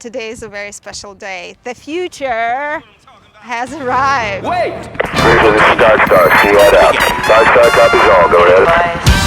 Today is a very special day. The future has arrived. Wait! This is Star. See you out. Star, copies all. Go ahead.